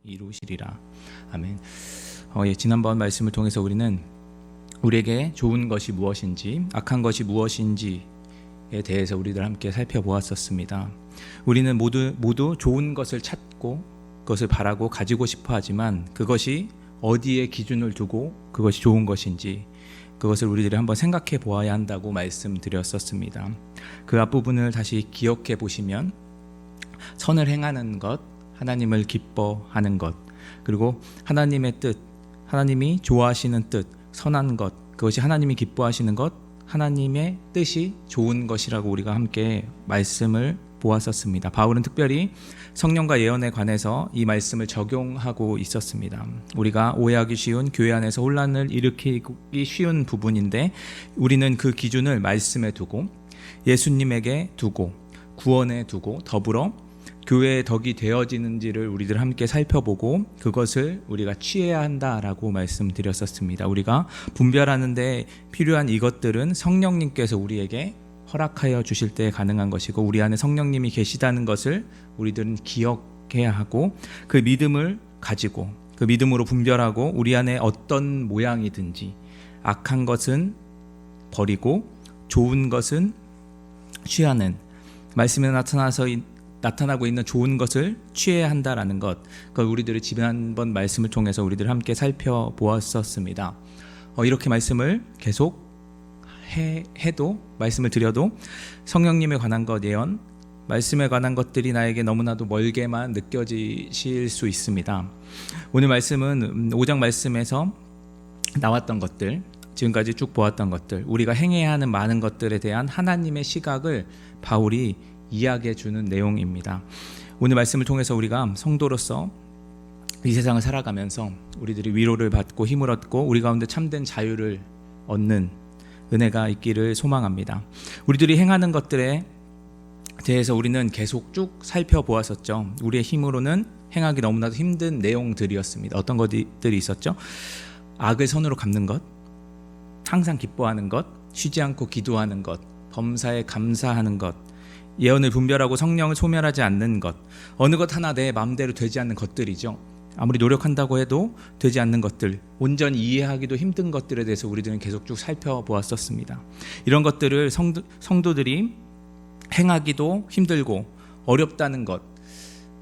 이루시리라. 아멘. 지난번 말씀을 통해서 우리는 우리에게 좋은 것이 무엇인지, 악한 것이 무엇인지에 대해서 우리들 함께 살펴보았었습니다. 우리는 모두 좋은 것을 찾고 그것을 바라고 가지고 싶어 하지만 그것이 어디에 기준을 두고 그것이 좋은 것인지 그것을 우리들이 한번 생각해 보아야 한다고 말씀드렸었습니다. 그 앞부분을 다시 기억해 보시면 선을 행하는 것, 하나님을 기뻐하는 것, 그리고 하나님의 뜻, 하나님이 좋아하시는 뜻, 선한 것, 그것이 하나님이 기뻐하시는 것, 하나님의 뜻이 좋은 것이라고 우리가 함께 말씀을 보았었습니다. 바울은 특별히 성령과 예언에 관해서 이 말씀을 적용하고 있었습니다. 우리가 오해하기 쉬운, 교회 안에서 혼란을 일으키기 쉬운 부분인데 우리는 그 기준을 말씀에 두고 예수님에게 두고 구원에 두고 더불어 교회의 덕이 되어지는지를 우리들 함께 살펴보고 그것을 우리가 취해야 한다라고 말씀드렸었습니다. 우리가 분별하는 데 필요한 이것들은 성령님께서 우리에게 허락하여 주실 때 가능한 것이고 우리 안에 성령님이 계시다는 것을 우리들은 기억해야 하고 그 믿음을 가지고 그 믿음으로 분별하고 우리 안에 어떤 모양이든지 악한 것은 버리고 좋은 것은 취하는, 말씀에 나타나고 있는 좋은 것을 취해야 한다라는 것, 그걸 우리들의 지난번 말씀을 통해서 우리들 함께 살펴보았었습니다. 이렇게 말씀을 계속 해도 말씀을 드려도 성령님에 관한 것, 예언, 말씀에 관한 것들이 나에게 너무나도 멀게만 느껴지실 수 있습니다. 오늘 말씀은 5장 말씀에서 나왔던 것들, 지금까지 쭉 보았던 것들, 우리가 행해야 하는 많은 것들에 대한 하나님의 시각을 바울이 이야기해 주는 내용입니다. 오늘 말씀을 통해서 우리가 성도로서 이 세상을 살아가면서 우리들이 위로를 받고 힘을 얻고 우리 가운데 참된 자유를 얻는 은혜가 있기를 소망합니다. 우리들이 행하는 것들에 대해서 우리는 계속 쭉 살펴보았었죠. 우리의 힘으로는 행하기 너무나도 힘든 내용들이었습니다. 어떤 것들이 있었죠? 악을 선으로 갚는 것, 항상 기뻐하는 것, 쉬지 않고 기도하는 것, 범사에 감사하는 것, 예언을 분별하고 성령을 소멸하지 않는 것, 어느 것 하나 내 마음대로 되지 않는 것들이죠. 아무리 노력한다고 해도 되지 않는 것들, 온전히 이해하기도 힘든 것들에 대해서 우리들은 계속 쭉 살펴보았었습니다. 이런 것들을 성도들이 행하기도 힘들고 어렵다는 것,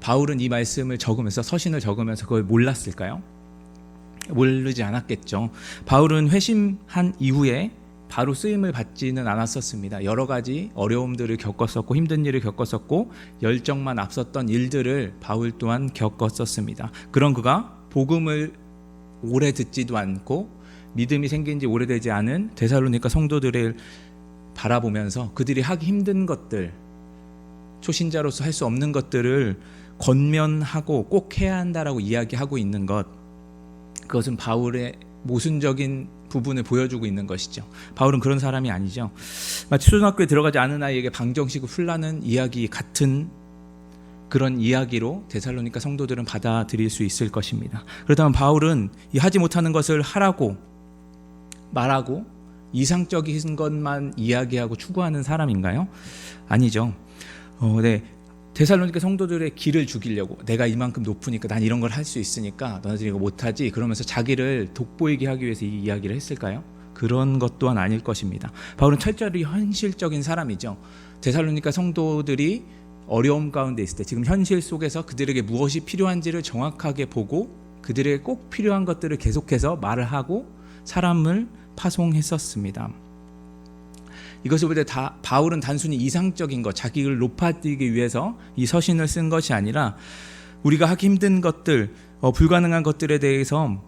바울은 이 말씀을 적으면서, 서신을 적으면서 그걸 몰랐을까요? 모르지 않았겠죠. 바울은 회심한 이후에 바로 쓰임을 받지는 않았었습니다. 여러 가지 어려움들을 겪었었고 힘든 일을 겪었었고 열정만 앞섰던 일들을 바울 또한 겪었었습니다. 그런 그가 복음을 오래 듣지도 않고 믿음이 생긴 지 오래되지 않은 데살로니가 성도들을 바라보면서 그들이 하기 힘든 것들, 초신자로서 할 수 없는 것들을 권면하고 꼭 해야 한다라고 이야기하고 있는 것, 그것은 바울의 모순적인 부분을 보여주고 있는 것이죠. 바울은 그런 사람이 아니죠. 마치 초등학교에 들어가지 않은 아이에게 방정식을 풀라는 이야기 같은 그런 이야기로 데살로니가 성도들은 받아들일 수 있을 것입니다. 그렇다면 바울은 이 하지 못하는 것을 하라고 말하고 이상적인 것만 이야기하고 추구하는 사람인가요? 아니죠. 데살로니가 성도들의 길을 죽이려고, 내가 이만큼 높으니까 난 이런 걸 할 수 있으니까 너네들이 이거 못하지, 그러면서 자기를 돋보이게 하기 위해서 이 이야기를 했을까요? 그런 것 또한 아닐 것입니다. 바울은 철저히 현실적인 사람이죠. 데살로니가 성도들이 어려움 가운데 있을 때 지금 현실 속에서 그들에게 무엇이 필요한지를 정확하게 보고 그들에게 꼭 필요한 것들을 계속해서 말을 하고 사람을 파송했었습니다. 이것을 볼 때 바울은 단순히 이상적인 것, 자기를 높아뜨리기 위해서 이 서신을 쓴 것이 아니라 우리가 하기 힘든 것들, 불가능한 것들에 대해서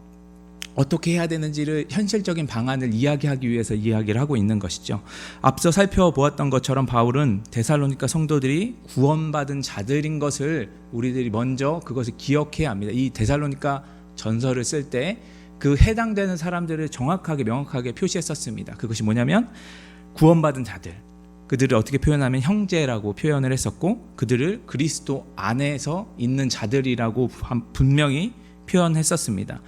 어떻게 해야 되는지를 현실적인 방안을 이야기하기 위해서 이야기를 하고 있는 것이죠. 앞서 살펴보았던 것처럼 바울은 데살로니가 성도들이 구원받은 자들인 것을 우리들이 먼저 그것을 기억해야 합니다. 이 데살로니가 전서를 쓸 때 그 해당되는 사람들을 정확하게 명확하게 표시했었습니다. 그것이 뭐냐면 구원받은 자들, 그들을 어떻게 표현하면 형제라고 표현을 했었고 그들을 그리스도 안에서 있는 자들이라고 분명히 표현했었습니다.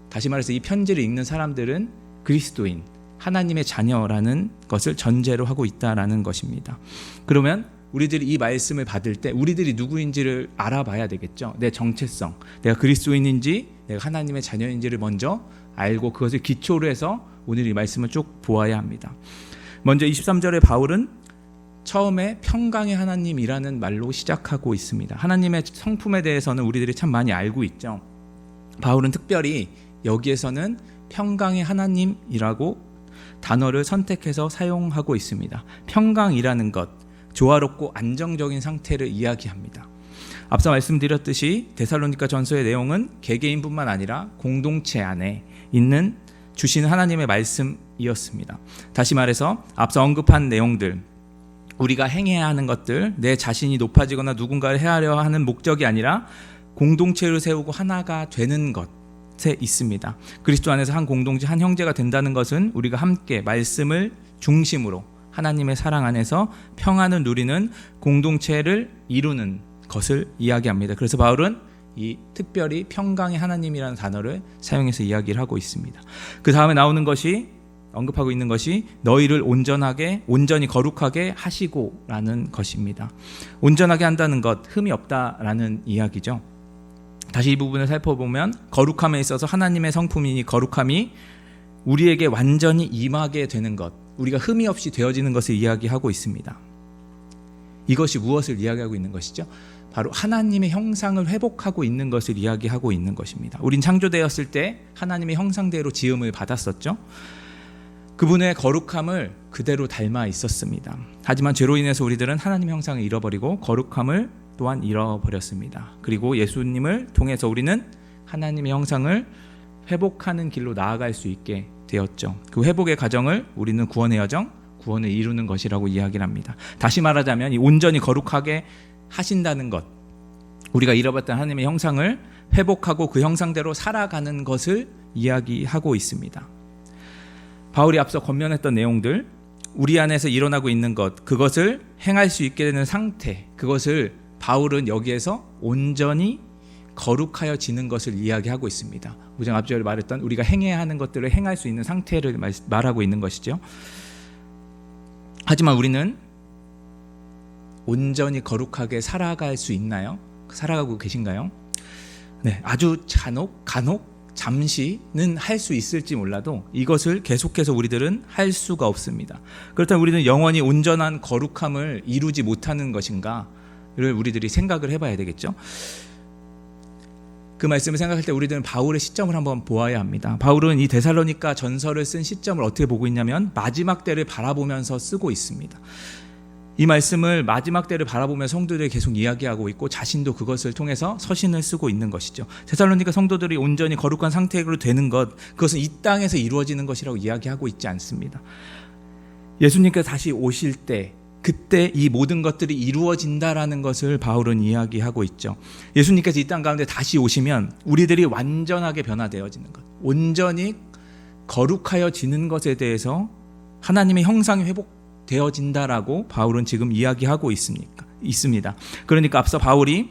다시 말해서 이 편지를 읽는 사람들은 그리스도인, 하나님의 자녀라는 것을 전제로 하고 있다라는 것입니다. 그러면 우리들이 이 말씀을 받을 때 우리들이 누구인지를 알아봐야 되겠죠. 내 정체성, 내가 그리스도인인지 내가 하나님의 자녀인지를 먼저 알고 그것을 기초로 해서 오늘 이 말씀을 쭉 보아야 합니다. 먼저 23절에 바울은 처음에 평강의 하나님이라는 말로 시작하고 있습니다. 하나님의 성품에 대해서는 우리들이 참 많이 알고 있죠. 바울은 특별히 여기에서는 평강의 하나님이라고 단어를 선택해서 사용하고 있습니다. 평강이라는 것, 조화롭고 안정적인 상태를 이야기합니다. 앞서 말씀드렸듯이 데살로니가 전서의 내용은 개개인뿐만 아니라 공동체 안에 있는 주시는 하나님의 말씀이었습니다. 다시 말해서 앞서 언급한 내용들, 우리가 행해야 하는 것들, 내 자신이 높아지거나 누군가를 해하려 하는 목적이 아니라 공동체를 세우고 하나가 되는 것에 있습니다. 그리스도 안에서 한 공동체, 한 형제가 된다는 것은 우리가 함께 말씀을 중심으로 하나님의 사랑 안에서 평안을 누리는 공동체를 이루는 것을 이야기합니다. 그래서 바울은 이 특별히 평강의 하나님이라는 단어를 사용해서 이야기를 하고 있습니다. 그 다음에 나오는 것이 언급하고 있는 것이 너희를 온전히 거룩하게 하시고라는 것입니다. 온전하게 한다는 것, 흠이 없다라는 이야기죠. 다시 이 부분을 살펴보면 거룩함에 있어서 하나님의 성품이니 거룩함이 우리에게 완전히 임하게 되는 것, 우리가 흠이 없이 되어지는 것을 이야기하고 있습니다. 이것이 무엇을 이야기하고 있는 것이죠? 바로 하나님의 형상을 회복하고 있는 것을 이야기하고 있는 것입니다. 우린 창조되었을 때 하나님의 형상대로 지음을 받았었죠. 그분의 거룩함을 그대로 닮아 있었습니다. 하지만 죄로 인해서 우리들은 하나님의 형상을 잃어버리고 거룩함을 또한 잃어버렸습니다. 그리고 예수님을 통해서 우리는 하나님의 형상을 회복하는 길로 나아갈 수 있게 되었죠. 그 회복의 과정을 우리는 구원의 여정, 구원을 이루는 것이라고 이야기를 합니다. 다시 말하자면 이 온전히 거룩하게 하신다는 것, 우리가 잃어버렸던 하나님의 형상을 회복하고 그 형상대로 살아가는 것을 이야기하고 있습니다. 바울이 앞서 권면했던 내용들, 우리 안에서 일어나고 있는 것, 그것을 행할 수 있게 되는 상태, 그것을 바울은 여기에서 온전히 거룩하여지는 것을 이야기하고 있습니다. 5장 앞절에 말했던 우리가 행해야 하는 것들을 행할 수 있는 상태를 말하고 있는 것이죠. 하지만 우리는 온전히 거룩하게 살아갈 수 있나요? 살아가고 계신가요? 네, 아주 간혹 잠시는 할 수 있을지 몰라도 이것을 계속해서 우리들은 할 수가 없습니다. 그렇다면 우리는 영원히 온전한 거룩함을 이루지 못하는 것인가를 우리들이 생각을 해봐야 되겠죠. 그 말씀을 생각할 때 우리들은 바울의 시점을 한번 보아야 합니다. 바울은 이 데살로니가 전서를 쓴 시점을 어떻게 보고 있냐면 마지막 때를 바라보면서 쓰고 있습니다. 이 말씀을 마지막 때를 바라보며 성도들이 계속 이야기하고 있고 자신도 그것을 통해서 서신을 쓰고 있는 것이죠. 데살로니가 성도들이 온전히 거룩한 상태로 되는 것, 그것은 이 땅에서 이루어지는 것이라고 이야기하고 있지 않습니다. 예수님께서 다시 오실 때, 그때 이 모든 것들이 이루어진다라는 것을 바울은 이야기하고 있죠. 예수님께서 이 땅 가운데 다시 오시면 우리들이 완전하게 변화되어지는 것, 온전히 거룩하여지는 것에 대해서 하나님의 형상이 회복되어진다라고 바울은 지금 이야기하고 있습니다. 그러니까 앞서 바울이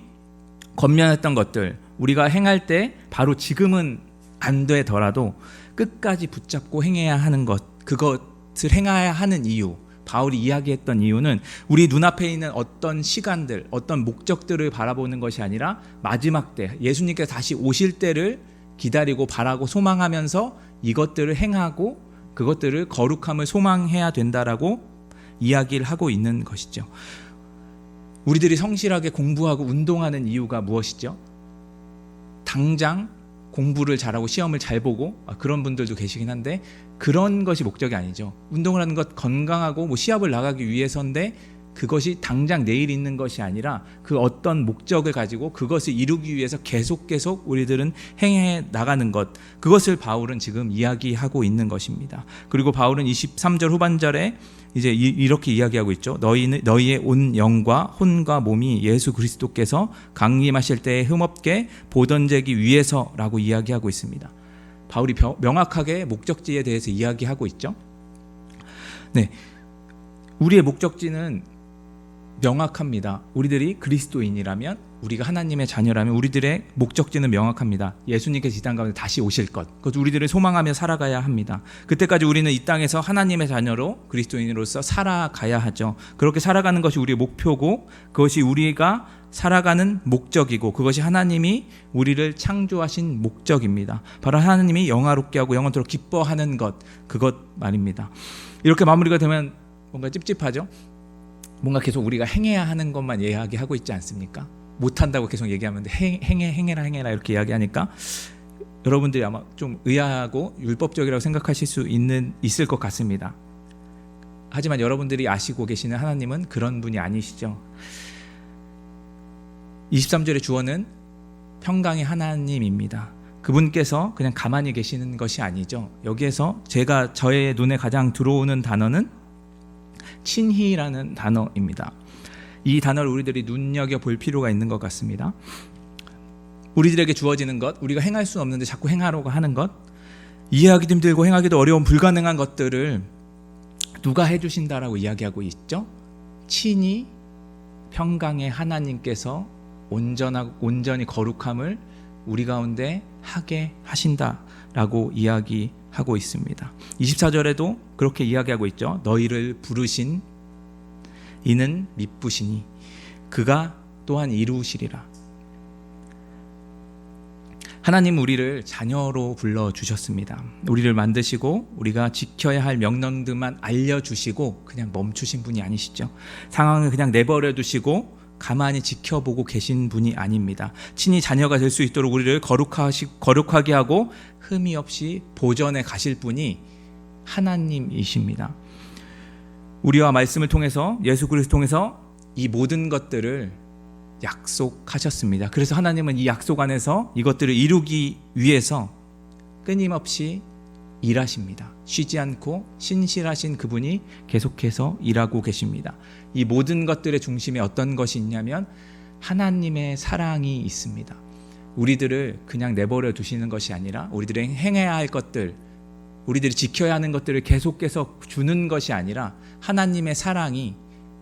권면했던 것들, 우리가 행할 때 바로 지금은 안 되더라도 끝까지 붙잡고 행해야 하는 것, 그것을 행해야 하는 이유, 바울이 이야기했던 이유는 우리 눈앞에 있는 어떤 시간들, 어떤 목적들을 바라보는 것이 아니라 마지막 때, 예수님께서 다시 오실 때를 기다리고 바라고 소망하면서 이것들을 행하고 그것들을 거룩함을 소망해야 된다라고 이야기를 하고 있는 것이죠. 우리들이 성실하게 공부하고 운동하는 이유가 무엇이죠? 당장 공부를 잘하고 시험을 잘 보고 그런 분들도 계시긴 한데 그런 것이 목적이 아니죠. 운동을 하는 것 건강하고 시합을 나가기 위해서인데 그것이 당장 내일 있는 것이 아니라 그 어떤 목적을 가지고 그것을 이루기 위해서 계속 우리들은 행해 나가는 것, 그것을 바울은 지금 이야기하고 있는 것입니다. 그리고 바울은 23절 후반절에 이제 이렇게 이야기하고 있죠. 너희의 온 영과 혼과 몸이 예수 그리스도께서 강림하실 때에 흠없게 보던지기 위해서라고 이야기하고 있습니다. 바울이 명확하게 목적지에 대해서 이야기하고 있죠. 네, 우리의 목적지는 명확합니다. 우리들이 그리스도인이라면 우리가 하나님의 자녀라면 우리들의 목적지는 명확합니다. 예수님께서 이 땅 가운데 다시 오실 것. 그것도 우리들을 소망하며 살아가야 합니다. 그때까지 우리는 이 땅에서 하나님의 자녀로 그리스도인으로서 살아가야 하죠. 그렇게 살아가는 것이 우리의 목표고 그것이 우리가 살아가는 목적이고 그것이 하나님이 우리를 창조하신 목적입니다. 바로 하나님이 영화롭게 하고 영원토록 기뻐하는 것, 그것 말입니다. 이렇게 마무리가 되면 뭔가 찝찝하죠? 뭔가 계속 우리가 행해야 하는 것만 이야기하고 있지 않습니까? 못한다고 계속 얘기하면 행해라 이렇게 이야기하니까 여러분들이 아마 좀 의아하고 율법적이라고 생각하실 수 있을 것 같습니다. 하지만 여러분들이 아시고 계시는 하나님은 그런 분이 아니시죠. 23절의 주어는 평강의 하나님입니다. 그분께서 그냥 가만히 계시는 것이 아니죠. 여기에서 저의 눈에 가장 들어오는 단어는 친히라는 단어입니다. 이 단어를 우리들이 눈여겨볼 필요가 있는 것 같습니다. 우리들에게 주어지는 것, 우리가 행할 수 없는데 자꾸 행하려고 하는 것, 이해하기도 힘들고 행하기도 어려운 불가능한 것들을 누가 해주신다라고 이야기하고 있죠? 친히 평강의 하나님께서 온전히 거룩함을 우리 가운데 하게 하신다라고 이야기하고 있습니다. 24절에도 그렇게 이야기하고 있죠. 너희를 부르신 이는 미쁘시니 그가 또한 이루시리라. 하나님 우리를 자녀로 불러주셨습니다. 우리를 만드시고 우리가 지켜야 할 명령들만 알려주시고 그냥 멈추신 분이 아니시죠. 상황을 그냥 내버려 두시고 가만히 지켜보고 계신 분이 아닙니다. 친히 자녀가 될 수 있도록 우리를 거룩하게 하고 흠이 없이 보전해 가실 분이 하나님이십니다. 우리와 말씀을 통해서 예수 그리스도를 통해서 이 모든 것들을 약속하셨습니다. 그래서 하나님은 이 약속 안에서 이것들을 이루기 위해서 끊임없이 일하십니다. 쉬지 않고 신실하신 그분이 계속해서 일하고 계십니다. 이 모든 것들의 중심에 어떤 것이 있냐면 하나님의 사랑이 있습니다. 우리들을 그냥 내버려 두시는 것이 아니라 우리들의 행해야 할 것들, 우리들이 지켜야 하는 것들을 계속해서 주는 것이 아니라 하나님의 사랑이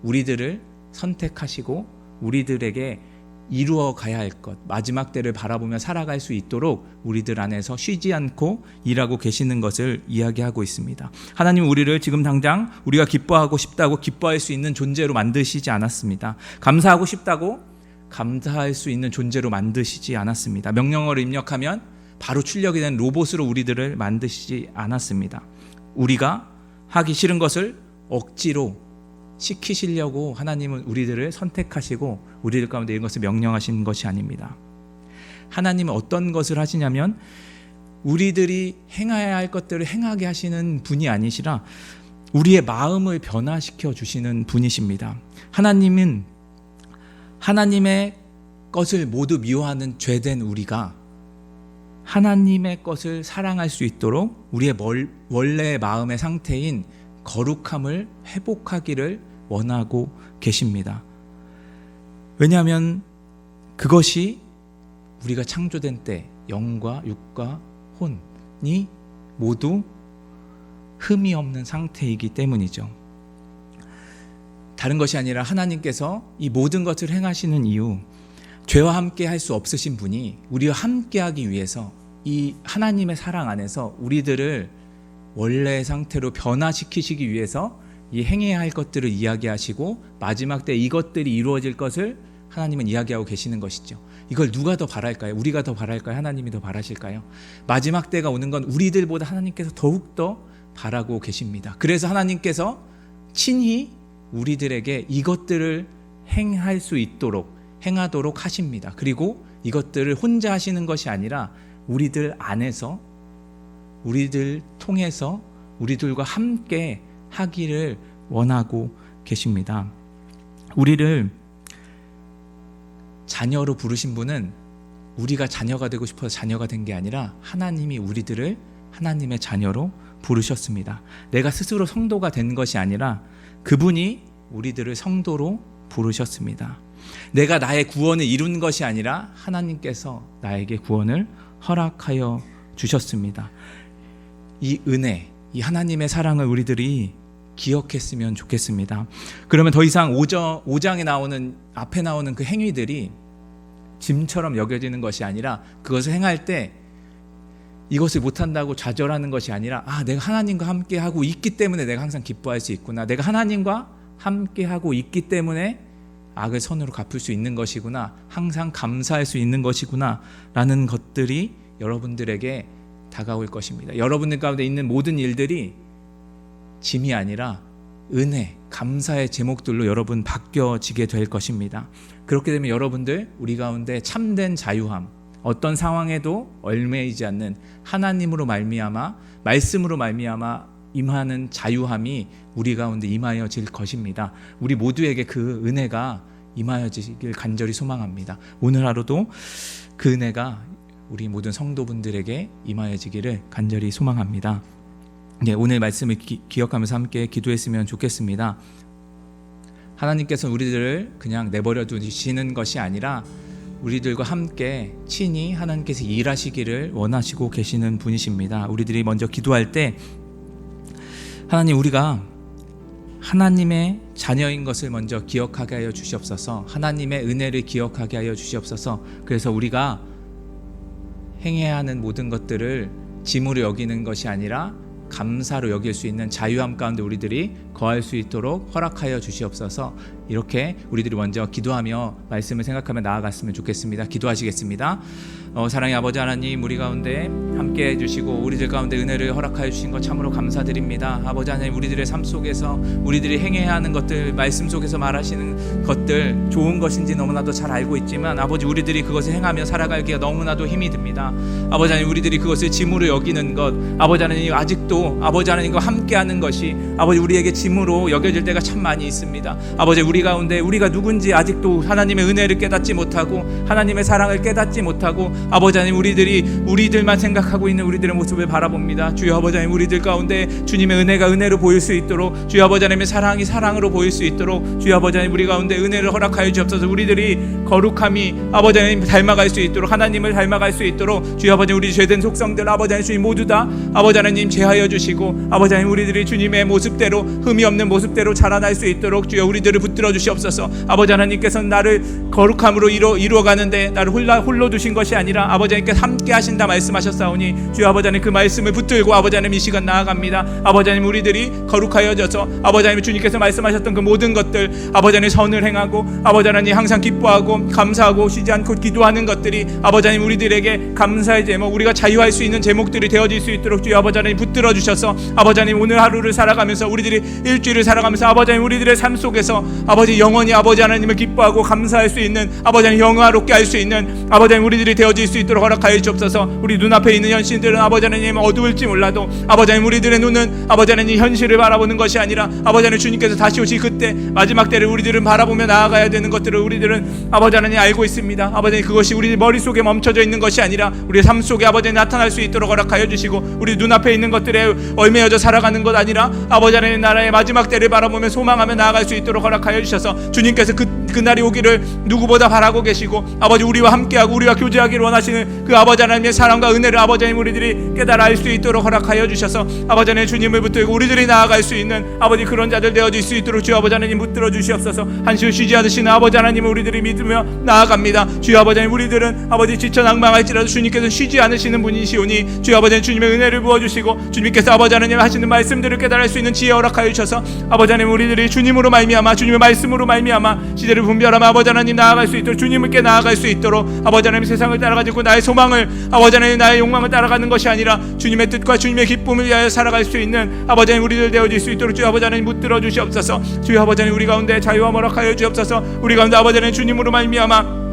우리들을 선택하시고 우리들에게 이루어 가야 할 것, 마지막 때를 바라보며 살아갈 수 있도록 우리들 안에서 쉬지 않고 일하고 계시는 것을 이야기하고 있습니다. 하나님 우리를 지금 당장 우리가 기뻐하고 싶다고 기뻐할 수 있는 존재로 만드시지 않았습니다. 감사하고 싶다고 감사할 수 있는 존재로 만드시지 않았습니다. 명령어를 입력하면 바로 출력이 되는 로봇으로 우리들을 만드시지 않았습니다. 우리가 하기 싫은 것을 억지로 시키시려고 하나님은 우리들을 선택하시고 우리들 가운데 이런 것을 명령하신 것이 아닙니다. 하나님은 어떤 것을 하시냐면 우리들이 행해야 할 것들을 행하게 하시는 분이 아니시라 우리의 마음을 변화시켜 주시는 분이십니다. 하나님은 하나님의 것을 모두 미워하는 죄된 우리가 하나님의 것을 사랑할 수 있도록 우리의 원래의 마음의 상태인 거룩함을 회복하기를 원하고 계십니다. 왜냐하면 그것이 우리가 창조된 때 영과 육과 혼이 모두 흠이 없는 상태이기 때문이죠. 다른 것이 아니라 하나님께서 이 모든 것을 행하시는 이유, 죄와 함께 할 수 없으신 분이 우리와 함께 하기 위해서 이 하나님의 사랑 안에서 우리들을 원래의 상태로 변화시키시기 위해서 이 행해야 할 것들을 이야기하시고 마지막 때 이것들이 이루어질 것을 하나님은 이야기하고 계시는 것이죠. 이걸 누가 더 바랄까요? 우리가 더 바랄까요? 하나님이 더 바라실까요? 마지막 때가 오는 건 우리들보다 하나님께서 더욱더 바라고 계십니다. 그래서 하나님께서 친히 우리들에게 이것들을 행할 수 있도록 행하도록 하십니다. 그리고 이것들을 혼자 하시는 것이 아니라 우리들 안에서 우리들 통해서 우리들과 함께 하기를 원하고 계십니다. 우리를 자녀로 부르신 분은 우리가 자녀가 되고 싶어서 자녀가 된 게 아니라 하나님이 우리들을 하나님의 자녀로 부르셨습니다. 내가 스스로 성도가 된 것이 아니라 그분이 우리들을 성도로 부르셨습니다. 내가 나의 구원을 이룬 것이 아니라 하나님께서 나에게 구원을 허락하여 주셨습니다. 이 은혜, 이 하나님의 사랑을 우리들이 기억했으면 좋겠습니다. 그러면 더 이상 5장에 나오는 앞에 나오는 그 행위들이 짐처럼 여겨지는 것이 아니라 그것을 행할 때 이것을 못한다고 좌절하는 것이 아니라 내가 하나님과 함께하고 있기 때문에 내가 항상 기뻐할 수 있구나, 내가 하나님과 함께하고 있기 때문에 악을 선으로 갚을 수 있는 것이구나, 항상 감사할 수 있는 것이구나 라는 것들이 여러분들에게 다가올 것입니다. 여러분들 가운데 있는 모든 일들이 짐이 아니라 은혜, 감사의 제목들로 여러분 바뀌어지게 될 것입니다. 그렇게 되면 여러분들 우리 가운데 참된 자유함, 어떤 상황에도 얽매이지 않는 하나님으로 말미암아, 말씀으로 말미암아 임하는 자유함이 우리 가운데 임하여질 것입니다. 우리 모두에게 그 은혜가 임하여지길 간절히 소망합니다. 오늘 하루도 그 은혜가 우리 모든 성도분들에게 임하여지기를 간절히 소망합니다. 오늘 말씀을 기억하면서 함께 기도했으면 좋겠습니다. 하나님께서 우리들을 그냥 내버려 두시는 것이 아니라 우리들과 함께 친히 하나님께서 일하시기를 원하시고 계시는 분이십니다. 우리들이 먼저 기도할 때 하나님, 우리가 하나님의 자녀인 것을 먼저 기억하게 하여 주시옵소서. 하나님의 은혜를 기억하게 하여 주시옵소서. 그래서 우리가 행해야 하는 모든 것들을 짐으로 여기는 것이 아니라 감사로 여길 수 있는 자유함 가운데 우리들이 거할 수 있도록 허락하여 주시옵소서. 이렇게 우리들이 먼저 기도하며 말씀을 생각하며 나아갔으면 좋겠습니다. 기도하시겠습니다. 사랑의 아버지 하나님, 우리 가운데 함께 해주시고 우리들 가운데 은혜를 허락하여 주신 것 참으로 감사드립니다. 아버지 하나님, 우리들의 삶 속에서 우리들이 행해야 하는 것들, 말씀 속에서 말하시는 것들 좋은 것인지 너무나도 잘 알고 있지만 아버지, 우리들이 그것을 행하며 살아가기가 너무나도 힘이 듭니다. 아버지 하나님, 우리들이 그것을 짐으로 여기는 것, 아버지 하나님, 아직도 아버지 하나님과 함께하는 것이 아버지 우리에게 짐으로 여겨질 때가 참 많이 있습니다. 아버지, 우리 가운데 우리가 누군지 아직도 하나님의 은혜를 깨닫지 못하고 하나님의 사랑을 깨닫지 못하고 아버지 하나님, 우리들만 생각하고 있는 우리들의 모습을 바라봅니다. 주여 아버지 하나님, 우리들 가운데 주님의 은혜가 은혜로 보일 수 있도록, 주여 아버지 하나님의 사랑이 사랑으로 보일 수 있도록 주여 아버지 하나님, 우리 가운데 은혜를 허락하여 주옵소서. 우리들이 거룩함이 아버지 하나님 닮아갈 수 있도록, 하나님을 닮아갈 수 있도록 주여 아버지, 우리 죄된 속성들 아버지 하나님, 주님 모두 다 아버지 하나님 제하여 주시고 아버지 하나님, 우리들이 주님의 모습대로, 흠이 없는 모습대로 자라날 수 있도록 주여 우리들을 붙들어 주시옵소서. 아버지 하나님께서는 나를 거룩함으로 이루어가는데 나를 홀로 두신 것이 아니라 아버지 하나님께서 함께 하신다 말씀하셨사오니 주여 아버지 하나님, 그 말씀을 붙들고 아버지 하나님 이 시간 나아갑니다. 아버지 하나님, 우리들이 거룩하여져서 아버지 하나님, 주님께서 말씀하셨던 그 모든 것들 아버지 하나님 선을 행하고 아버지 하나님 항상 기뻐하고 감사하고 쉬지 않고 기도하는 것들이 아버지 하나님 우리들에게 감사의 제목, 우리가 자유할 수 있는 제목들이 되어질 수 있도록 주여 아버지 하나님 붙들어 주셔서 아버지 하나님, 오늘 하루를 살아가면서 우리들이 일주일을 살아가면서 아버지 하나님, 우리들의 삶 속에서 아버지 영원히 아버지 하나님을 기뻐하고 감사할 수 있는 아버지 하나님, 영화롭게 할 수 있는 아버지 하나님 우리들이 되어질 수 있도록 허락하여 주옵소서. 우리 눈앞에 있는 현실들은 아버지 하나님 어두울지 몰라도 아버지 하나님, 우리들의 눈은 아버지 하나님 현실을 바라보는 것이 아니라 아버지 하나님, 주님께서 다시 오실 그때 마지막 때를 우리들은 바라보며 나아가야 되는 것들을 우리들은 아버지 하나님 알고 있습니다. 아버지 하나님, 그것이 우리 머릿속에 멈춰져 있는 것이 아니라 우리의 삶 속에 아버지 하나님 나타날 수 있도록 허락하여 주시고, 우리 눈앞에 있는 것들에 얽매여져 살아가는 것 아니라 아버지 하나님 나라의 마지막 때를 바라보며 소망하며 나아갈 수 있도록 허락하여 주셔서, 주님께서 그날이 오기를 누구보다 바라고 계시고 아버지 우리와 함께하고 우리와 교제하기를 원하시는 그 아버지 하나님의 사랑과 은혜를 아버지 하나님 우리들이 깨달아 알 수 있도록 허락하여 주셔서 아버지 하나님, 주님을 붙들고 우리들이 나아갈 수 있는 아버지 그런 자들 되어질 수 있도록 주여 아버지 하나님 붙들어 주시옵소서. 한시를 쉬지 않으시는 아버지 하나님을 우리들이 믿으며 나아갑니다. 주여 아버지 하나님, 우리들은 아버지 지쳐 낭망할지라도 주님께서 쉬지 않으시는 분이시오니 주여 아버지 하나님, 주님의 은혜를 부어주시고 주님께서 아버지 하나님 하시는 말씀들을 깨달을 수 있는 지혜 허락하여 주셔서 아버지 하나님, 우리들이 주님으로 말미암아, 주님의 말씀으로 말미암아 시대를 분별하며 아버지 하나님 나아갈 수 있도록, 주님께 나아갈 수 있도록 아버지 하나님, 세상을 따라가지고 나의 소망을 아버지 하나님, 나의 욕망을 따라가는 것이 아니라 주님의 뜻과 주님의 기쁨을 위하여 살아갈 수 있는 아버지 하나님 우리들 되어질 수 있도록 주여 아버지 하나님 붙들어 주시옵소서. 주여 아버지 하나님, 우리 가운데 자유함 허락하여 주옵소서. 우리 가운데 아버지 하나님 주님으로 말미암아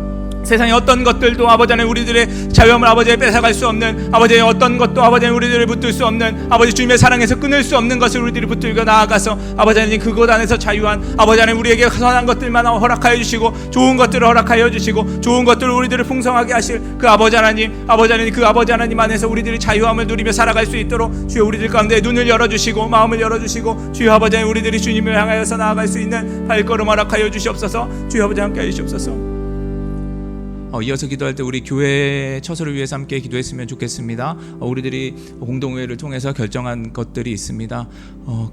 세상의 어떤 것들도 아버지 하나님 우리들의 자유함을 아버지에 뺏어갈 수 없는, 아버지의 어떤 것도 아버지 하나님 우리들을 붙들 수 없는, 아버지 주님의 사랑에서 끊을 수 없는 것을 우리들이 붙들고 나아가서 아버지 하나님 그것 안에서 자유한 아버지 하나님 우리에게 선한 것들만 허락하여 주시고 좋은 것들을 허락하여 주시고 좋은 것들을 우리들을 풍성하게 하실 그 아버지 하나님, 아버지 하나님, 그 아버지 하나님 안에서 우리들이 자유함을 누리며 살아갈 수 있도록 주여 우리들 가운데 눈을 열어주시고 마음을 열어주시고 주여 아버지 하나님, 우리들이 주님을 향하여서 나아갈 수 있는 발걸음 허락하여 주시옵소서. 주여 아버지 함께 해주시옵소서. 이어서 기도할 때 우리 교회 처소를 위해서 함께 기도했으면 좋겠습니다. 우리들이 공동회를 통해서 결정한 것들이 있습니다.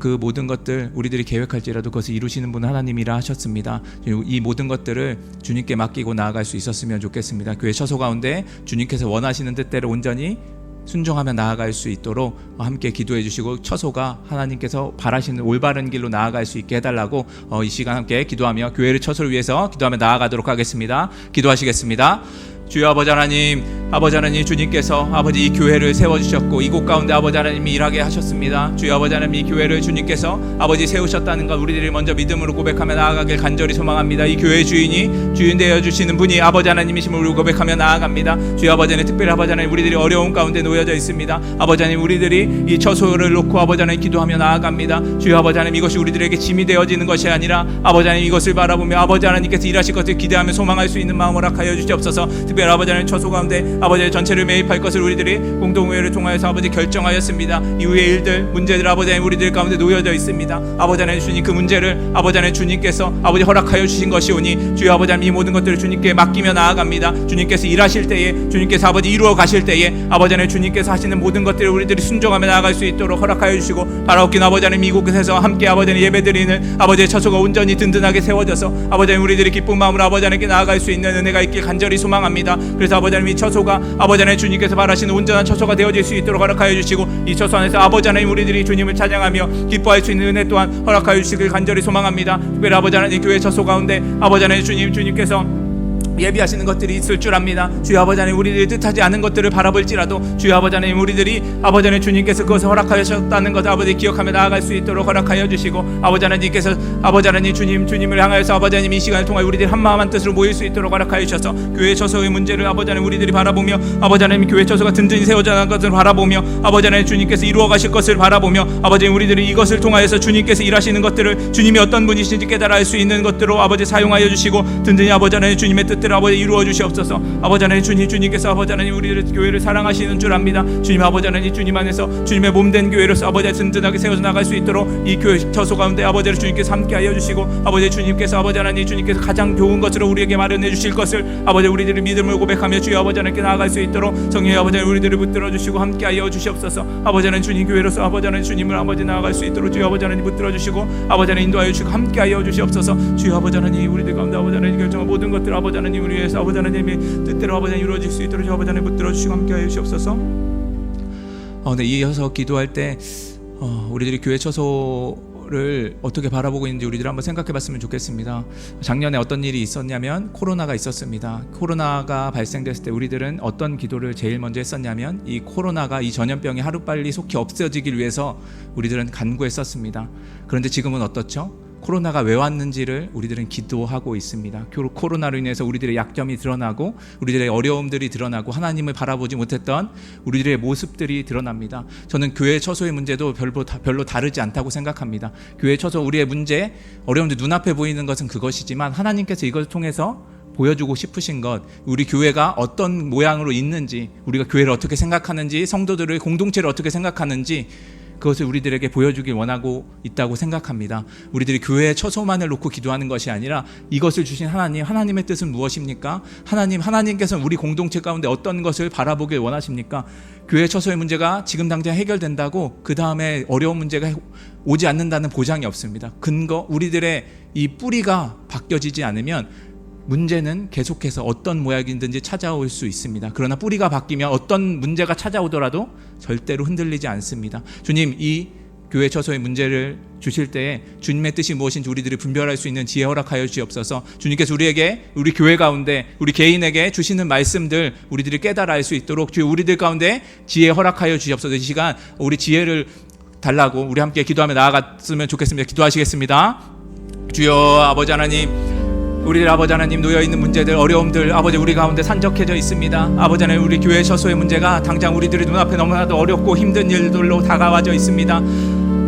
그 모든 것들 우리들이 계획할지라도 그것을 이루시는 분은 하나님이라 하셨습니다. 이 모든 것들을 주님께 맡기고 나아갈 수 있었으면 좋겠습니다. 교회 처소 가운데 주님께서 원하시는 뜻대로 온전히 순종하며 나아갈 수 있도록 함께 기도해 주시고 처소가 하나님께서 바라시는 올바른 길로 나아갈 수 있게 해달라고 이 시간 함께 기도하며 교회를 처소를 위해서 기도하며 나아가도록 하겠습니다. 기도하시겠습니다. 주여 아버지 하나님 주님께서 아버지 이 교회를 세워주셨고 이곳 가운데 아버지 하나님이 일하게 하셨습니다. 주여 아버지 하나님 이 교회를 주님께서 아버지 세우셨다는 것 우리들이 먼저 믿음으로 고백하며 나아가길 간절히 소망합니다. 이 교회의 주인 되어 주시는 분이 아버지 하나님이심을 우리 고백하며 나아갑니다. 주여 아버지 하나님 특별히 아버지 하나님 우리들이 어려운 가운데 놓여져 있습니다. 아버지 하나님 우리들이 이 처소를 놓고 아버지 하나님 기도하며 나아갑니다. 주여 아버지 하나님 이것이 우리들에게 짐이 되어지는 것이 아니라 아버지 하나님 이것을 바라보며 아버지 하나님께서 일하실 것을 기대하며 소망할 수 있는 마음을 허락하여 주시옵소서. 특별히 아버지 하나님 처소 가운데 아버지의 전체를 매입할 것을 우리들이 공동회를 통하여서 아버지 결정하였습니다. 이후의 일들 문제들 아버지 하나님 우리들 가운데 놓여져 있습니다. 아버지 하나님 주님 그 문제를 아버지 하나님 주님께서 아버지 허락하여 주신 것이오니 주여 아버지 하나님 이 모든 것들을 주님께 맡기며 나아갑니다. 주님께서 일하실 때에 주님께서 아버지 이루어 가실 때에 아버지 하나님 주님께서 하시는 모든 것들을 우리들이 순종하며 나아갈 수 있도록 허락하여 주시고 바라옵긴 아버지 하나님 이곳에서 함께 아버지 하나님 예배드리는 아버지의 처소가 온전히 든든하게 세워져서 아버지 하나님 우리들이 기쁜 마음으로 아버지 하나님께 나아갈 수 있는 은혜가 있길 간절히 소망합니다. 그래서 아버지 하나님 이 처소가 아버지 하나님 주님께서 바라시는 온전한 처소가 되어질 수 있도록 허락하여 주시고 이 처소 안에서 아버지 하나님 우리들이 주님을 찬양하며 기뻐할 수 있는 은혜 또한 허락하여 주시길 간절히 소망합니다. 특별히 아버지 하나님 교회 처소 가운데 아버지 하나님 주님께서 예비하시는 것들이 있을 줄 압니다. 주여 아버지 하나님 우리들이 뜻하지 않은 것들을 바라볼지라도 주여 아버지 하나님 우리들이 아버지 하나님 주님께서 그것을 허락하셨다는 것을 아버지 기억하며 나아갈 수 있도록 허락하여 주시고 아버지 하나님께서 아버지 하나님 주님을 향하여서 아버지 하나님 이 시간을 통해 우리들이 한마음 한뜻으로 모일 수 있도록 허락하여 주셔서 교회 처소의 문제를 아버지 하나님 우리들이 바라보며 아버지 하나님 교회 처소가 든든히 세워져 나가는 것을 바라보며 아버지 하나님 주님께서 이루어 가실 것을 바라보며 아버지 우리들이 이것을 통하여서 주님께서 일하시는 것들을 주님이 어떤 분이신지 깨달아 알 수 있는 것들로 아버지 사용하여 주시고 든든히 아버지 하나님 주님의 뜻대로 아버지 이루어 주시옵소서. 아버지 하나님 주님께서 아버지 하나님 우리를 교회를 사랑하시는 줄 압니다. 주님 아버지 하나님 주님 안에서 주님의 몸된 교회로서 아버지 든든하게 세워져 나갈 수 있도록 이 교회 처소 가운데 아버지를 주님께서 함께하여 주시고 아버지 주님께서 아버지 하나님 주님께서 가장 좋은 것으로 우리에게 마련해 주실 것을 아버지 우리들의 믿음을 고백하며 주여 아버지 하나님께 나아갈 수 있도록 성령의 아버지 하나님 우리들을 붙들어 주시고 함께하여 주시옵소서. 아버지 하나님 주님 교회로서 아버지 하나님 주님을 아버지 나아갈 수 있도록 주여 아버지 하나님 붙들어 주시고 아버지 하나님 인도하여 주시고 함께하여 주시옵소서. 주여 아버지 하나님 우리들 가운데 아버지 하나님 결정한 모든 것들 아버지 하나님 우리 위해서 아버지 하나님의 뜻대로 아버지 하나님 이루어질 수 있도록 아버지 하나님 붙들어 주시고 함께하여 주시옵소서. 네, 이어서 기도할 때 우리들이 교회 처소를 어떻게 바라보고 있는지 우리들 한번 생각해 봤으면 좋겠습니다. 작년에 어떤 일이 있었냐면 코로나가 있었습니다. 코로나가 발생됐을 때 우리들은 어떤 기도를 제일 먼저 했었냐면 이 코로나가 이 전염병이 하루빨리 속히 없어지길 위해서 우리들은 간구했었습니다. 그런데 지금은 어떻죠? 코로나가 왜 왔는지를 우리들은 기도하고 있습니다. 코로나로 인해서 우리들의 약점이 드러나고 우리들의 어려움들이 드러나고 하나님을 바라보지 못했던 우리들의 모습들이 드러납니다. 저는 교회 처소의 문제도 별로 다르지 않다고 생각합니다. 교회 처소 우리의 문제, 어려움들 눈앞에 보이는 것은 그것이지만 하나님께서 이것을 통해서 보여주고 싶으신 것, 우리 교회가 어떤 모양으로 있는지, 우리가 교회를 어떻게 생각하는지, 성도들의 공동체를 어떻게 생각하는지 그것을 우리들에게 보여주길 원하고 있다고 생각합니다. 우리들이 교회의 처소만을 놓고 기도하는 것이 아니라 이것을 주신 하나님의 뜻은 무엇입니까? 하나님께서는 우리 공동체 가운데 어떤 것을 바라보길 원하십니까? 교회 처소의 문제가 지금 당장 해결된다고 그 다음에 어려운 문제가 오지 않는다는 보장이 없습니다. 우리들의 이 뿌리가 바뀌어지지 않으면 문제는 계속해서 어떤 모양이든지 찾아올 수 있습니다. 그러나 뿌리가 바뀌면 어떤 문제가 찾아오더라도 절대로 흔들리지 않습니다. 주님, 이 교회 처소의 문제를 주실 때에 주님의 뜻이 무엇인지 우리들이 분별할 수 있는 지혜 허락하여 주시옵소서. 주님께서 우리에게, 우리 교회 가운데, 우리 개인에게 주시는 말씀들 우리들이 깨달아 알 수 있도록 주여 우리들 가운데 지혜 허락하여 주시옵소서. 이 시간 우리 지혜를 달라고 우리 함께 기도하며 나아갔으면 좋겠습니다. 기도하시겠습니다. 주여 아버지 하나님, 우리 아버지 하나님 놓여있는 문제들, 어려움들 아버지 우리 가운데 산적해져 있습니다. 아버지 하나님 우리 교회 처소의 문제가 당장 우리들의 눈앞에 너무나도 어렵고 힘든 일들로 다가와져 있습니다.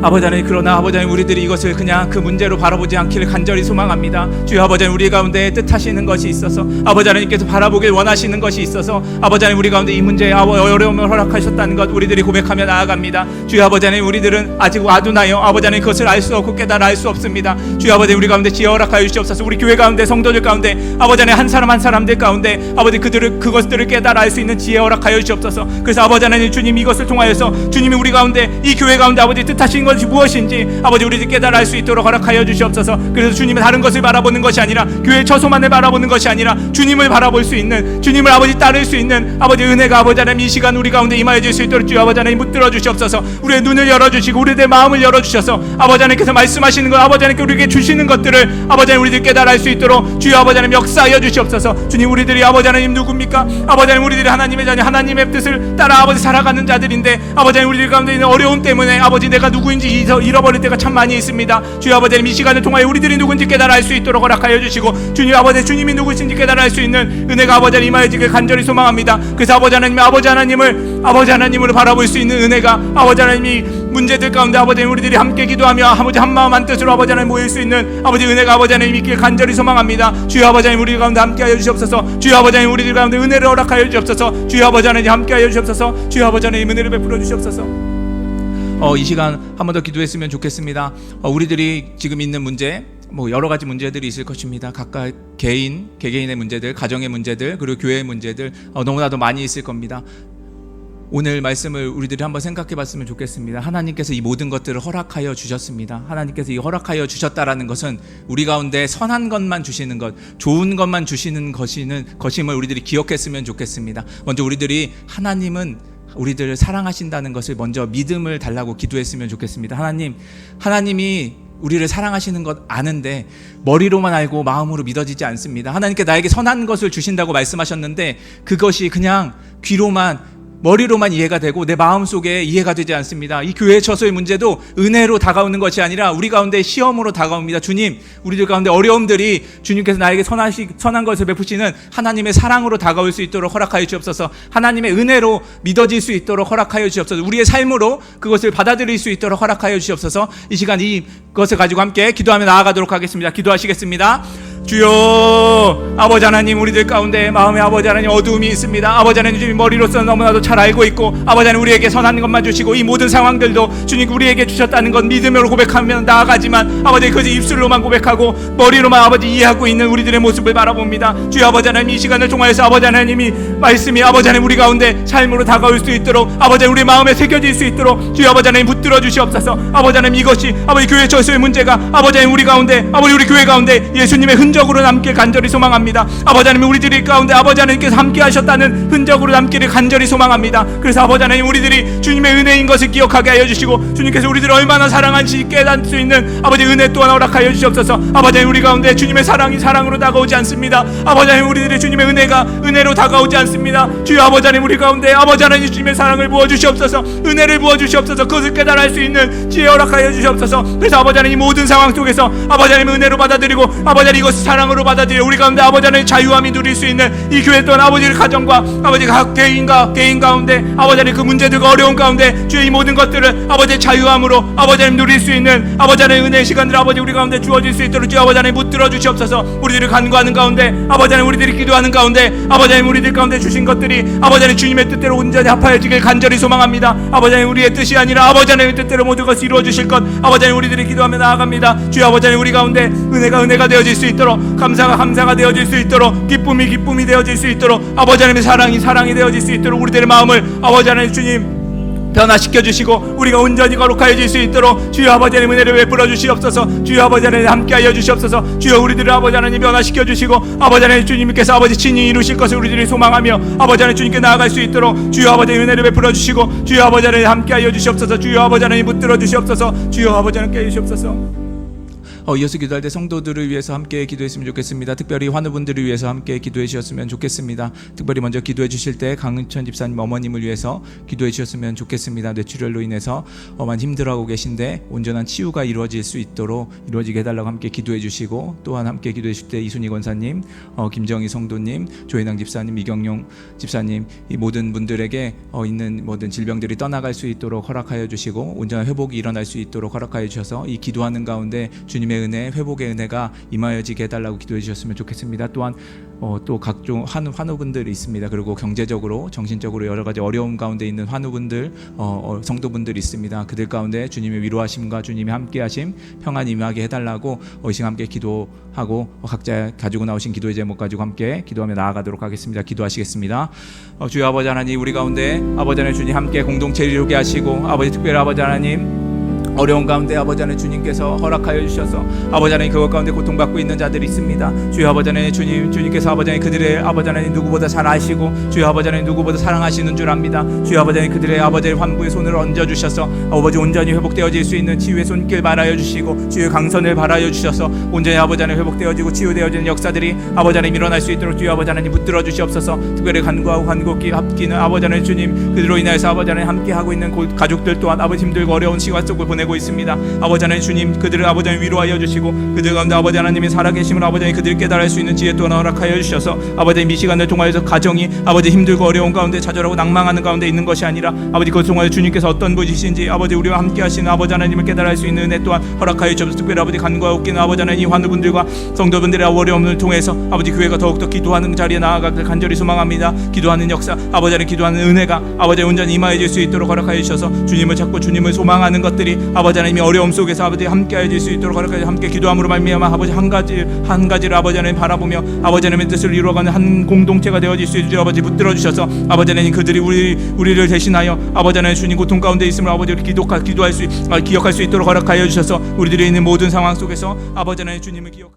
아버지 하나님, 그러나 아버지 하나님, 우리들이 이것을 그냥 그 문제로 바라보지 않기를 간절히 소망합니다. 주여 아버지 하나님, 우리 가운데 뜻하시는 것이 있어서, 아버지 하나님께서 바라보길 원하시는 것이 있어서, 아버지 하나님, 우리 가운데 이 문제에 어려움을 허락하셨다는 것 우리들이 고백하며 나아갑니다. 주여 아버지 하나님, 우리들은 아직 아두나요, 아버지 하나님, 그것을 알 수 없고 깨달아 알 수 없습니다. 주여 아버지, 우리 가운데 지혜 허락하여 주시옵소서. 우리 교회 가운데, 성도들 가운데, 아버지 하나님, 한 사람 한 사람들 가운데 아버지 그것들을 깨달아 알 수 있는 지혜 허락하여 주시옵소서. 그래서 아버지 하나님, 주님 이것을 통하여서 주님이 우리 가운데, 이 교회 가운데 아버지 뜻하신 것이 무엇인지 아버지 우리들 깨달아 알 수 있도록 허락하여 주시옵소서. 그래서 주님의 다른 것을 바라보는 것이 아니라, 교회의 처소만을 바라보는 것이 아니라 주님을 바라볼 수 있는, 주님을 아버지 따를 수 있는 아버지 은혜가 아버지 하나님 이 시간 우리 가운데 임하여 줄 수 있도록 주여 아버지 하나님 붙들어 주시옵소서. 우리의 눈을 열어주시고 우리들의 마음을 열어주셔서 아버지 하나님께서 말씀하시는 것, 아버지 하나님께 우리에게 주시는 것들을 아버지 하나님 우리들 깨달아 알 수 있도록 주여 아버지 하나님 역사하여 주시옵소서. 주님, 우리들이 아버지 하나님 누굽니까? 아버지 하나님, 우리들이 하나님의 자녀, 하나님의 뜻을 따라 아버지 살아가는 자들인데, 아버지 하나님, 우리들 가운데 있는 어려움 때문에 아버지 내가 누구인지 잃어버릴 때가 참 많이 있습니다. 주여 아버지 하나님, 이 시간을 통하여 우리들이 누군지 깨달아 알 수 있도록 허락하여 주시고, 주님 아버지, 주님이 누구신지 깨달아 알 수 있는 은혜가 아버지 하나님 임하여 지길 간절히 소망합니다. 그래서 아버지 하나님을 바라볼 수 있는 은혜가 아버지 하나님이 문제들 가운데 아버지 하나님 우리들이 함께 기도하며 아버지 한마음 한뜻으로 아버지 하나님 모일 수 있는 아버지 은혜가 아버지 하나님 있길 간절히 소망합니다. 주여 아버지 하나님, 우리 가운데 함께하여 주시옵소서. 주여 아버지 하나님, 우리들 가운데 은혜를 허락하여 주시옵소서. 주여 아버지 하나님, 함께하여 주시옵소서. 주여 아버지 하나님, 은혜를 베풀어 주시옵소서. 이 시간 한 번 더 기도했으면 좋겠습니다. 우리들이 지금 있는 문제, 여러 가지 문제들이 있을 것입니다. 각각 개개인의 문제들, 가정의 문제들, 그리고 교회의 문제들 너무나도 많이 있을 겁니다. 오늘 말씀을 우리들이 한번 생각해 봤으면 좋겠습니다. 하나님께서 이 모든 것들을 허락하여 주셨습니다. 하나님께서 이 허락하여 주셨다라는 것은 우리 가운데 선한 것만 주시는 것, 좋은 것만 주시는 것임을 우리들이 기억했으면 좋겠습니다. 먼저 우리들이 하나님은 우리들을 사랑하신다는 것을 먼저 믿음을 달라고 기도했으면 좋겠습니다. 하나님이 우리를 사랑하시는 것 아는데 머리로만 알고 마음으로 믿어지지 않습니다. 하나님께 나에게 선한 것을 주신다고 말씀하셨는데 그것이 그냥 머리로만 이해가 되고 내 마음속에 이해가 되지 않습니다. 이 교회의 처소의 문제도 은혜로 다가오는 것이 아니라 우리 가운데 시험으로 다가옵니다. 주님, 우리들 가운데 어려움들이 주님께서 나에게 선한 것을 베푸시는 하나님의 사랑으로 다가올 수 있도록 허락하여 주옵소서. 하나님의 은혜로 믿어질 수 있도록 허락하여 주옵소서. 우리의 삶으로 그것을 받아들일 수 있도록 허락하여 주옵소서. 이 시간 이것을 가지고 함께 기도하며 나아가도록 하겠습니다. 기도하시겠습니다. 주여, 아버지 하나님, 우리들 가운데 마음에 아버지 하나님 어두움이 있습니다. 아버지 하나님, 주님 머리로서 너무나도 잘 알고 있고 아버지 하나님 우리에게 선한 것만 주시고 이 모든 상황들도 주님 우리에게 주셨다는 것 믿음으로 고백하며 나아가지만 아버지 그것이 입술로만 고백하고 머리로만 아버지 이해하고 있는 우리들의 모습을 바라봅니다. 주여 아버지 하나님, 이 시간을 통하여서 아버지 하나님이 말씀이 아버지 하나님 우리 가운데 삶으로 다가올 수 있도록 아버지 하나님 우리 마음에 새겨질 수 있도록 주여 아버지 하나님 붙들어 주시옵소서. 아버지 하나님, 이것이 아버지 교회 처소의 문제가 아버지 하나님 우리 가운데 아버지 우리 교회 가운데 예수님의 흔적으로 남길 간절히 소망합니다. 아버지 하나님, 우리들이 가운데 아버지 하나님께서 함께 하셨다는 흔적으로 남기를 간절히 소망합니다. 그래서 아버지 하나님, 우리들이 주님의 은혜인 것을 기억하게 하여 주시고 주님께서 우리들을 얼마나 사랑하는지 깨닫을 수 있는 아버지 은혜 또한 허락하여 주시옵소서. 아버지 하나님, 우리 가운데 주님의 사랑이 사랑으로 다가오지 않습니다. 아버지 하나님, 우리들의 주님의 은혜가 은혜로 다가오지 않습니다. 주여 아버지 하나님, 우리 가운데 아버지 하나님 주님의 사랑을 부어 주시옵소서. 은혜를 부어 주시옵소서. 그것을 깨달아 할 수 있는 지혜 허락하여 주시옵소서. 그래서 아버지 하나님, 이 모든 상황 속에서 아버지 하나님 은혜로 받아들이고 아버지 하나님 이것을 사랑으로 받아들여 우리 가운데 아버지 하나님 자유함이 누릴 수 있는 이 교회 또한 아버지의 가정과 아버지 각 개인 가운데 아버지 하나님 그 문제들과 어려운 가운데 주의 이 모든 것들을 아버지의 자유함으로 아버지 하나님 누릴 수 있는 아버지 하나님 은혜의 시간들 아버지 우리 가운데 주어질 수 있도록 주여 아버지 하나님 붙들어 주시옵소서. 우리들을 간구하는 가운데 아버지 하나님 우리들이 기도하는 가운데 아버지 하나님 우리들 가운데 주신 것들이 아버지 하나님 주님의 뜻대로 온전히 합하여지길 간절히 소망합니다. 아버지 하나님, 우리의 뜻이 아니라 아버지 하나님의 뜻대로 모든 것을 이루어 주실 것 아버지 하나님 우리들이 기도하며 나아갑니다. 주여 아버지 하나님, 우리 가운데 은혜가 되어질 수 있도록 감사가 되어질 수 있도록 기쁨이 되어질 수 있도록 아버지 하나님의 사랑이 되어질 수 있도록 우리들의 마음을 아버지 하나님 주님 변화시켜 주시고 우리가 온전히 거룩하여질 수 있도록 주여 아버지 하나님 은혜를 베풀어 주시옵소서. 주여 아버지 하나님 함께하여 주시옵소서. 주여 우리들을 아버지 하나님 변화시켜 주시고 아버지 하나님 주님께서 아버지 친히 이루실 것을 우리들이 소망하며 아버지 하나님 주님께 나아갈 수 있도록 주여 아버지 은혜를 베풀어 주시고 주여 아버지 하나님 함께하여 주시옵소서. 주여 아버지 하나님 붙들어 주시옵소서. 주여 아버지 하나님 깨 주시옵소서. 이어서 기도할 때 성도들을 위해서 함께 기도했으면 좋겠습니다. 특별히 환우분들을 위해서 함께 기도해 주셨으면 좋겠습니다. 특별히 먼저 기도해 주실 때 강은천 집사님 어머님을 위해서 기도해 주셨으면 좋겠습니다. 뇌출혈로 인해서 많이 힘들어하고 계신데 온전한 치유가 이루어질 수 있도록 이루어지게 해달라고 함께 기도해 주시고, 또한 함께 기도해 주실 때 이순희 권사님, 김정희 성도님, 조혜낭 집사님, 이경용 집사님, 이 모든 분들에게 있는 모든 질병들이 떠나갈 수 있도록 허락하여 주시고 온전한 회복이 일어날 수 있도록 허락하여 주셔서 이 기도하는 가운데 주님의 은혜, 회복의 은혜가 임하여지게 해달라고 기도해 주셨으면 좋겠습니다. 또한 또 각종 환우분들이 있습니다. 그리고 경제적으로, 정신적으로 여러 가지 어려움 가운데 있는 환우분들, 성도분들이 있습니다. 그들 가운데 주님의 위로하심과 주님의 함께하심, 평안이 임하게 해달라고 이 시간 함께 기도하고 각자 가지고 나오신 기도의 제목 가지고 함께 기도하며 나아가도록 하겠습니다. 기도하시겠습니다. 주여 아버지 하나님, 우리 가운데 아버지 하나님 주님 함께 공동체를 이루게 하시고, 아버지 특별히 아버지 하나님 어려운 가운데 아버지 하나님 주님께서 허락하여 주셔서 아버지 하나님 그것 가운데 고통받고 있는 자들이 있습니다. 주여 아버지 하나님 주님께서 아버지 하나님 그들의 아버지 하나님 누구보다 잘 아시고, 주여 아버지 하나님 누구보다 사랑하시는 줄 압니다. 주여 아버지 하나님 그들의 아버지 하나님 환부의 손을 얹어 주셔서 아버지 온전히 회복되어질 수 있는 치유의 손길 바라여 주시고, 치유의 강선을 바라여 주셔서 온전히 아버지 하나님 회복되어지고 치유되어지는 역사들이 아버지 하나님 일어날 수 있도록 주여 아버지 하나님 붙들어 주시옵소서. 특별히 간구하고 간곡히 합기는 아버지 하나님 주님, 그들로 인하여서 아버지 하나님 함께하고 있는 가족들 또한 아버지 힘들고 어려운 시간 속을 보내고 있습니다. 아버지 하나님 주님, 그들을 아버지 하나님 위로하여 주시고, 그들 가운데 아버지 하나님의 살아계심을 아버지 하나님 그들을 깨달을 수 있는 지혜 또한 허락하여 주셔서 아버지 하나님 이 시간을 통하여서 가정이 아버지 힘들고 어려운 가운데 좌절하고 낭망하는 가운데 있는 것이 아니라 아버지 그것 통하여 주님께서 어떤 분이신지 아버지 우리와 함께 하시는 아버지 하나님을 깨달을 수 있는 은혜 또한 허락하여 주셔서 특별히 아버지 간구하고 웃기는 아버지 하나님 이 환우분들과 성도분들의 어려움을 통해서 아버지 교회가 더욱더 기도하는 자리에 나아가길 간절히 소망합니다. 기도하는 역사, 아버지 하나님 기도하는 은혜가 아버지 온전히 임하여질 수 있도록 허락하여 주셔서 주님을 찾고 주님을 소망하는 것들이 아버지 하나님이 어려움 속에서 아버지 함께하여질 수 있도록 허락하여 함께 기도함으로 말미암아 아버지 한 가지를 아버지 하나님 바라보며 아버지 하나님의 뜻을 이루어가는 한 공동체가 되어질 수 있도록 아버지 붙들어 주셔서 아버지 하나님 그들이 우리를 대신하여 아버지 하나님 주님 고통 가운데 있음을 아버지 기억할 수 있도록 허락하여 주셔서 우리들이 있는 모든 상황 속에서 아버지 하나님 주님을 기억